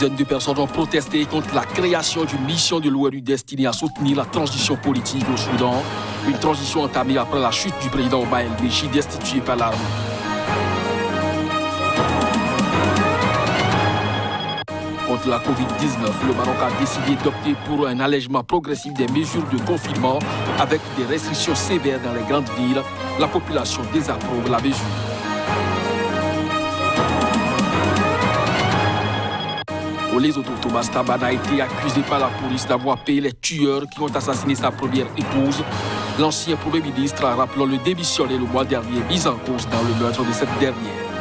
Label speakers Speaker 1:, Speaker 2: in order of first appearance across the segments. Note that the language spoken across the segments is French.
Speaker 1: dizaines de personnes ont protesté contre la création d'une mission de l'ONU destinée à soutenir la transition politique au Soudan. Une transition entamée après la chute du président Omar el-Béchir destitué par l'armée. Contre la Covid-19, le Maroc a décidé d'opter pour un allègement progressif des mesures de confinement avec des restrictions sévères dans les grandes villes. La population désapprouve la mesure. Lesotho, Thomas Tabane a été accusé par la police d'avoir payé les tueurs qui ont assassiné sa première épouse. L'ancien Premier ministre a rappelé le démissionné le mois dernier, mis en cause dans le meurtre de cette dernière.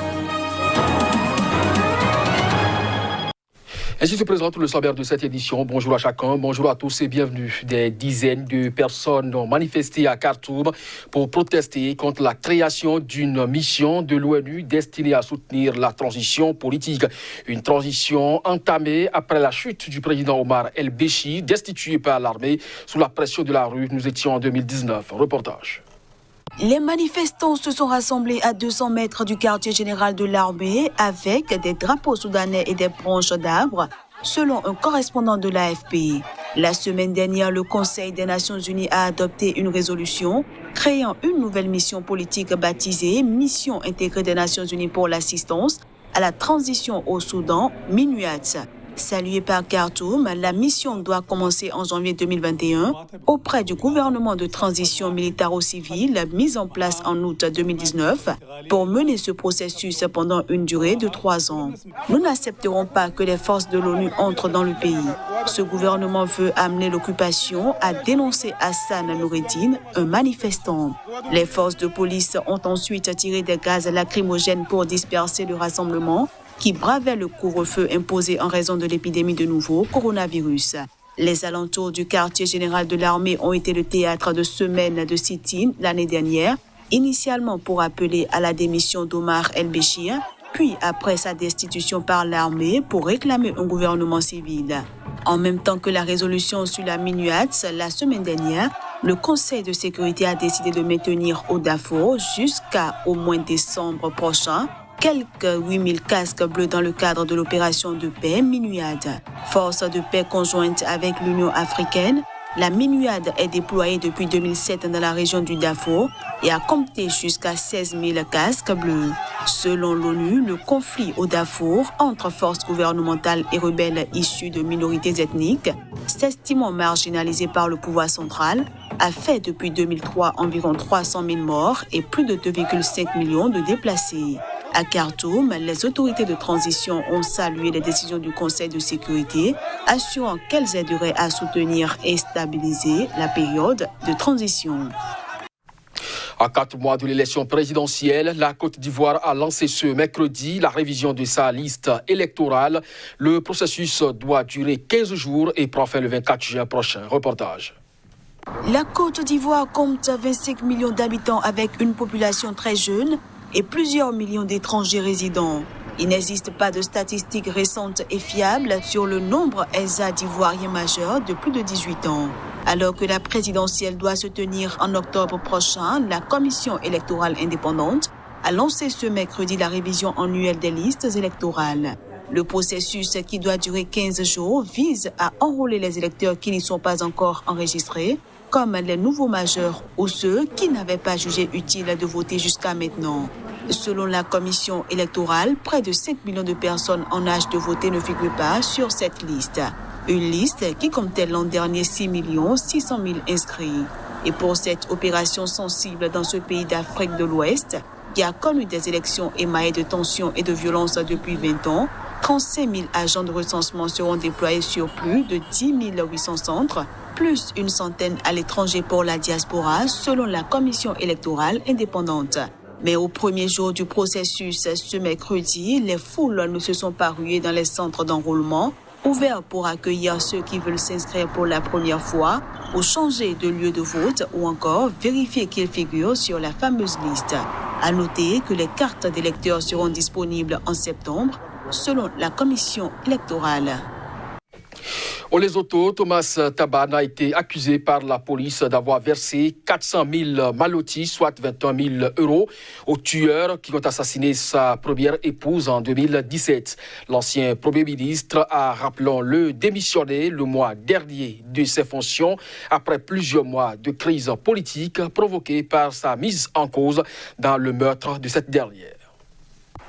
Speaker 1: Ainsi se présente le sommaire de cette édition. Bonjour à chacun, bonjour à tous et bienvenue. Des dizaines de personnes ont manifesté à Khartoum pour protester contre la création d'une mission de l'ONU destinée à soutenir la transition politique. Une transition entamée après la chute du président Omar el-Béchir, destitué par l'armée sous la pression de la rue. Nous étions en 2019. Reportage.
Speaker 2: Les manifestants se sont rassemblés à 200 mètres du quartier général de l'armée avec des drapeaux soudanais et des branches d'arbres, selon un correspondant de l'AFP. La semaine dernière, le Conseil des Nations Unies a adopté une résolution créant une nouvelle mission politique baptisée Mission intégrée des Nations Unies pour l'assistance à la transition au Soudan, MINUAT. Saluée par Khartoum, la mission doit commencer en janvier 2021 auprès du gouvernement de transition militaro-civile mis en place en août 2019 pour mener ce processus pendant une durée de 3 ans. Nous n'accepterons pas que les forces de l'ONU entrent dans le pays. Ce gouvernement veut amener l'occupation, a dénoncé Hassan Noureddine, un manifestant. Les forces de police ont ensuite tiré des gaz lacrymogènes pour disperser le rassemblement qui bravait le couvre-feu imposé en raison de l'épidémie de nouveau coronavirus. Les alentours du quartier général de l'armée ont été le théâtre de semaines de sit-in l'année dernière, initialement pour appeler à la démission d'Omar el-Béchir, puis après sa destitution par l'armée pour réclamer un gouvernement civil. En même temps que la résolution sur la MINUAT, la semaine dernière, le Conseil de sécurité a décidé de maintenir au Darfour jusqu'au mois de décembre prochain quelques 8000 casques bleus dans le cadre de l'opération de paix MINUAD. Force de paix conjointe avec l'Union africaine, la MINUAD est déployée depuis 2007 dans la région du Darfour et a compté jusqu'à 16 000 casques bleus. Selon l'ONU, le conflit au Darfour entre forces gouvernementales et rebelles issus de minorités ethniques, s'estimant marginalisées par le pouvoir central, a fait depuis 2003 environ 300 000 morts et plus de 2,5 millions de déplacés. À Khartoum, les autorités de transition ont salué les décisions du Conseil de sécurité, assurant qu'elles aideraient à soutenir et stabiliser la période de transition.
Speaker 1: À 4 mois de l'élection présidentielle, la Côte d'Ivoire a lancé ce mercredi la révision de sa liste électorale. Le processus doit durer 15 jours et prend fin le 24 juin prochain. Reportage.
Speaker 2: La Côte d'Ivoire compte 25 millions d'habitants avec une population très jeune et plusieurs millions d'étrangers résidents. Il n'existe pas de statistiques récentes et fiables sur le nombre exact d'Ivoiriens majeurs de plus de 18 ans. Alors que la présidentielle doit se tenir en octobre prochain, la Commission électorale indépendante a lancé ce mercredi la révision annuelle des listes électorales. Le processus, qui doit durer 15 jours, vise à enrôler les électeurs qui n'y sont pas encore enregistrés, comme les nouveaux majeurs ou ceux qui n'avaient pas jugé utile de voter jusqu'à maintenant. Selon la commission électorale, près de 5 millions de personnes en âge de voter ne figurent pas sur cette liste. Une liste qui comptait l'an dernier 6 600 000 inscrits. Et pour cette opération sensible dans ce pays d'Afrique de l'Ouest, qui a connu des élections émaillées de tensions et de violences depuis 20 ans, 35 000 agents de recensement seront déployés sur plus de 10 800 centres, plus une centaine à l'étranger pour la diaspora, selon la commission électorale indépendante. Mais au premier jour du processus, ce mercredi, les foules ne se sont pas ruées dans les centres d'enrôlement, ouverts pour accueillir ceux qui veulent s'inscrire pour la première fois ou changer de lieu de vote ou encore vérifier qu'ils figurent sur la fameuse liste. À noter que les cartes d'électeurs seront disponibles en septembre, selon la commission électorale.
Speaker 1: Au Lesotho, Thomas Taban a été accusé par la police d'avoir versé 400 000 malotis, soit 21 000 euros, aux tueurs qui ont assassiné sa première épouse en 2017. L'ancien Premier ministre a, rappelons-le, démissionné le mois dernier de ses fonctions après plusieurs mois de crise politique provoquée par sa mise en cause dans le meurtre de cette dernière.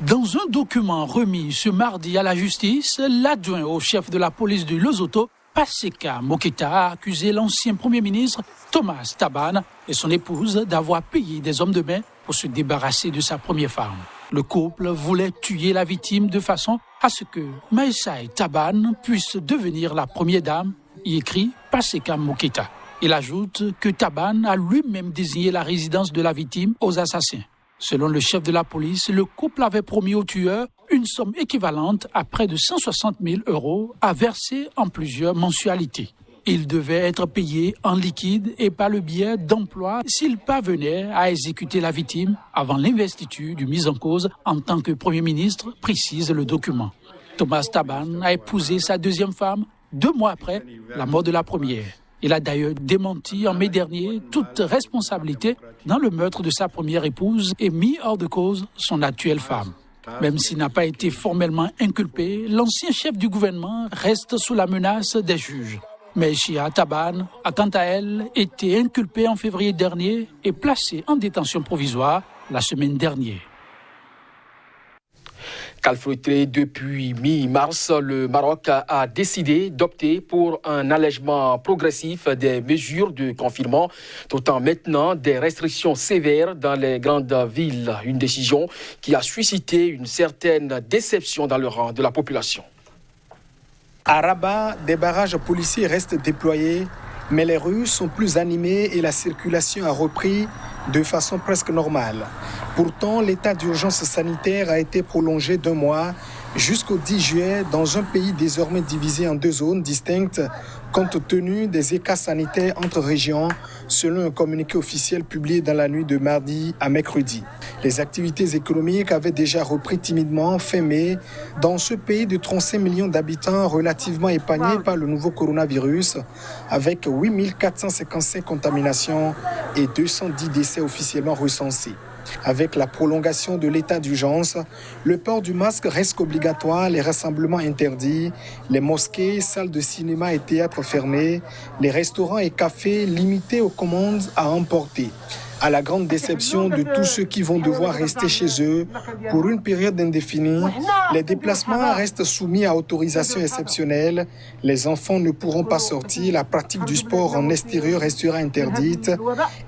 Speaker 3: Dans un document remis ce mardi à la justice, l'adjoint au chef de la police du Lesotho, Paseka Moketa, a accusé l'ancien Premier ministre Thomas Taban et son épouse d'avoir payé des hommes de main pour se débarrasser de sa première femme. Le couple voulait tuer la victime de façon à ce que Maïsaï Taban puisse devenir la première dame, y écrit Paseka Moketa. Il ajoute que Taban a lui-même désigné la résidence de la victime aux assassins. Selon le chef de la police, le couple avait promis au tueur une somme équivalente à près de 160 000 euros à verser en plusieurs mensualités. Il devait être payé en liquide et par le biais d'emploi s'il parvenait à exécuter la victime avant l'investiture du mis en cause en tant que Premier ministre, précise le document. Thomas Taban a épousé sa deuxième femme 2 mois après la mort de la première. Il a d'ailleurs démenti en mai dernier toute responsabilité dans le meurtre de sa première épouse et mis hors de cause son actuelle femme. Même s'il n'a pas été formellement inculpé, l'ancien chef du gouvernement reste sous la menace des juges. Mais Shia Taban a quant à elle été inculpée en février dernier et placée en détention provisoire la semaine dernière.
Speaker 1: Calfeutré depuis mi-mars, le Maroc a décidé d'opter pour un allègement progressif des mesures de confinement, tout en maintenant des restrictions sévères dans les grandes villes. Une décision qui a suscité une certaine déception dans le rang de la population.
Speaker 4: À Rabat, des barrages policiers restent déployés, mais les rues sont plus animées et la circulation a repris de façon presque normale. Pourtant, l'état d'urgence sanitaire a été prolongé d'1 mois jusqu'au 10 juillet dans un pays désormais divisé en 2 zones distinctes compte tenu des écarts sanitaires entre régions, selon un communiqué officiel publié dans la nuit de mardi à mercredi. Les activités économiques avaient déjà repris timidement fin mai dans ce pays de 35 millions d'habitants relativement épargné par le nouveau coronavirus, avec 8 455 contaminations et 210 décès officiellement recensés. Avec la prolongation de l'état d'urgence, le port du masque reste obligatoire, les rassemblements interdits, les mosquées, salles de cinéma et théâtres fermés, les restaurants et cafés limités aux commandes à emporter. À la grande déception de tous ceux qui vont devoir rester chez eux pour une période indéfinie, les déplacements restent soumis à autorisation exceptionnelle, les enfants ne pourront pas sortir, la pratique du sport en extérieur restera interdite,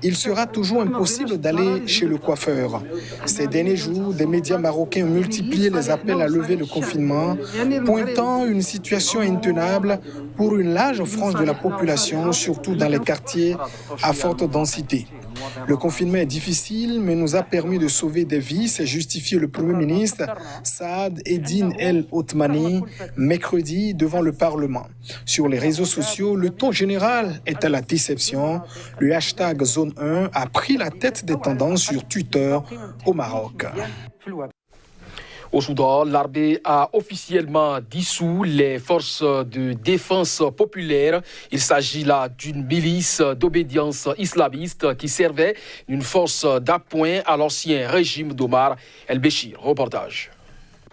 Speaker 4: il sera toujours impossible d'aller chez le coiffeur. Ces derniers jours, des médias marocains ont multiplié les appels à lever le confinement, pointant une situation intenable pour une large frange de la population, surtout dans les quartiers à forte densité. Le confinement est difficile, mais nous a permis de sauver des vies, s'est justifié le Premier ministre Saad Eddine El Othmani mercredi devant le Parlement. Sur les réseaux sociaux, le ton général est à la déception. Le hashtag Zone 1 a pris la tête des tendances sur Twitter au Maroc.
Speaker 1: Au Soudan, l'armée a officiellement dissous les forces de défense populaire. Il s'agit là d'une milice d'obédience islamiste qui servait d'une force d'appoint à l'ancien régime d'Omar el-Béchir. Reportage.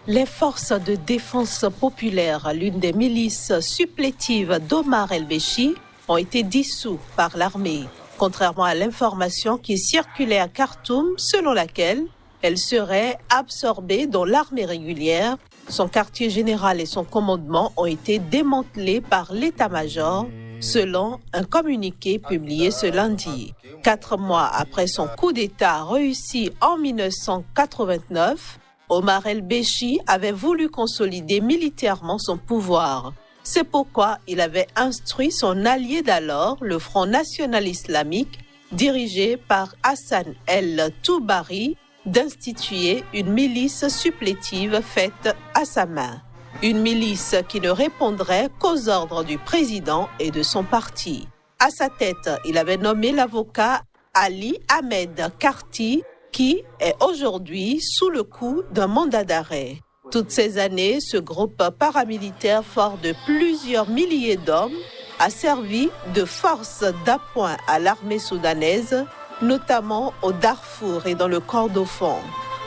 Speaker 5: Les forces de défense populaire, l'une des milices supplétives d'Omar el-Béchir, ont été dissous par l'armée. Contrairement à l'information qui circulait à Khartoum, selon laquelle elle serait absorbée dans l'armée régulière. Son quartier général et son commandement ont été démantelés par l'état-major, selon un communiqué publié ce lundi. 4 mois après son coup d'État réussi en 1989, Omar el-Béchir avait voulu consolider militairement son pouvoir. C'est pourquoi il avait instruit son allié d'alors, le Front National Islamique, dirigé par Hassan el-Toubari, d'instituer une milice supplétive faite à sa main. Une milice qui ne répondrait qu'aux ordres du président et de son parti. À sa tête, il avait nommé l'avocat Ali Ahmed Karti, qui est aujourd'hui sous le coup d'un mandat d'arrêt. Toutes ces années, ce groupe paramilitaire fort de plusieurs milliers d'hommes a servi de force d'appoint à l'armée soudanaise, notamment au Darfour et dans le Kordofan.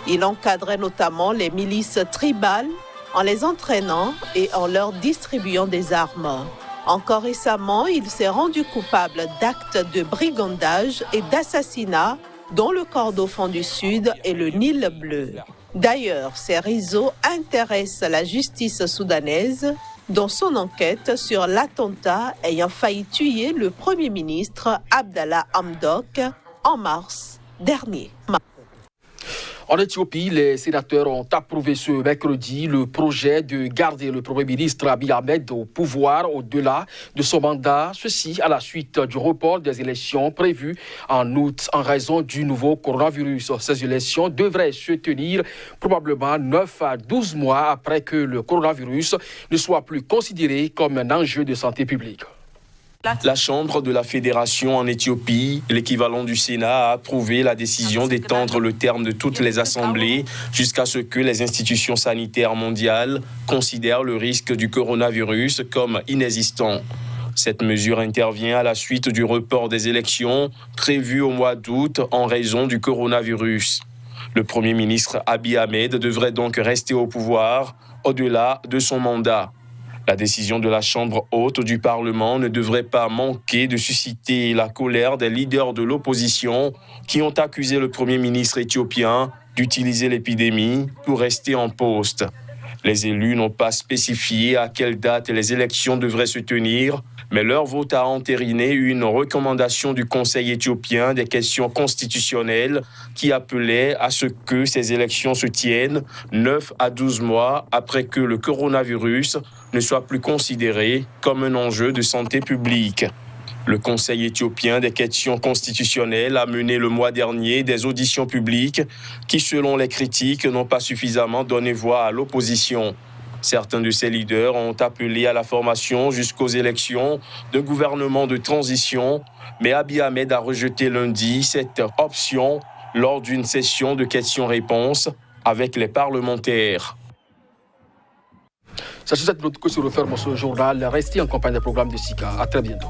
Speaker 5: Il encadrait notamment les milices tribales en les entraînant et en leur distribuant des armes. Encore récemment, il s'est rendu coupable d'actes de brigandage et d'assassinat dans le Kordofan du Sud et le Nil bleu. D'ailleurs, ces réseaux intéressent la justice soudanaise dans son enquête sur l'attentat ayant failli tuer le Premier ministre Abdallah Hamdok en mars dernier.
Speaker 1: En Éthiopie, les sénateurs ont approuvé ce mercredi le projet de garder le Premier ministre Abiy Ahmed au pouvoir au-delà de son mandat, ceci à la suite du report des élections prévues en août en raison du nouveau coronavirus. Ces élections devraient se tenir probablement 9 à 12 mois après que le coronavirus ne soit plus considéré comme un enjeu de santé publique.
Speaker 6: La Chambre de la Fédération en Éthiopie, l'équivalent du Sénat, a approuvé la décision d'étendre le terme de toutes les assemblées jusqu'à ce que les institutions sanitaires mondiales considèrent le risque du coronavirus comme inexistant. Cette mesure intervient à la suite du report des élections prévues au mois d'août en raison du coronavirus. Le Premier ministre Abiy Ahmed devrait donc rester au pouvoir au-delà de son mandat. La décision de la Chambre haute du Parlement ne devrait pas manquer de susciter la colère des leaders de l'opposition qui ont accusé le Premier ministre éthiopien d'utiliser l'épidémie pour rester en poste. Les élus n'ont pas spécifié à quelle date les élections devraient se tenir, mais leur vote a entériné une recommandation du Conseil éthiopien des questions constitutionnelles qui appelait à ce que ces élections se tiennent 9 à 12 mois après que le coronavirus ne soit plus considéré comme un enjeu de santé publique. Le Conseil éthiopien des questions constitutionnelles a mené le mois dernier des auditions publiques qui, selon les critiques, n'ont pas suffisamment donné voix à l'opposition. Certains de ces leaders ont appelé à la formation jusqu'aux élections d'un gouvernement de transition, mais Abiy Ahmed a rejeté lundi cette option lors d'une session de questions-réponses avec les parlementaires.
Speaker 1: C'est sur cette note que se referme ce journal. Restez en compagnie des programmes de SICA. À très bientôt.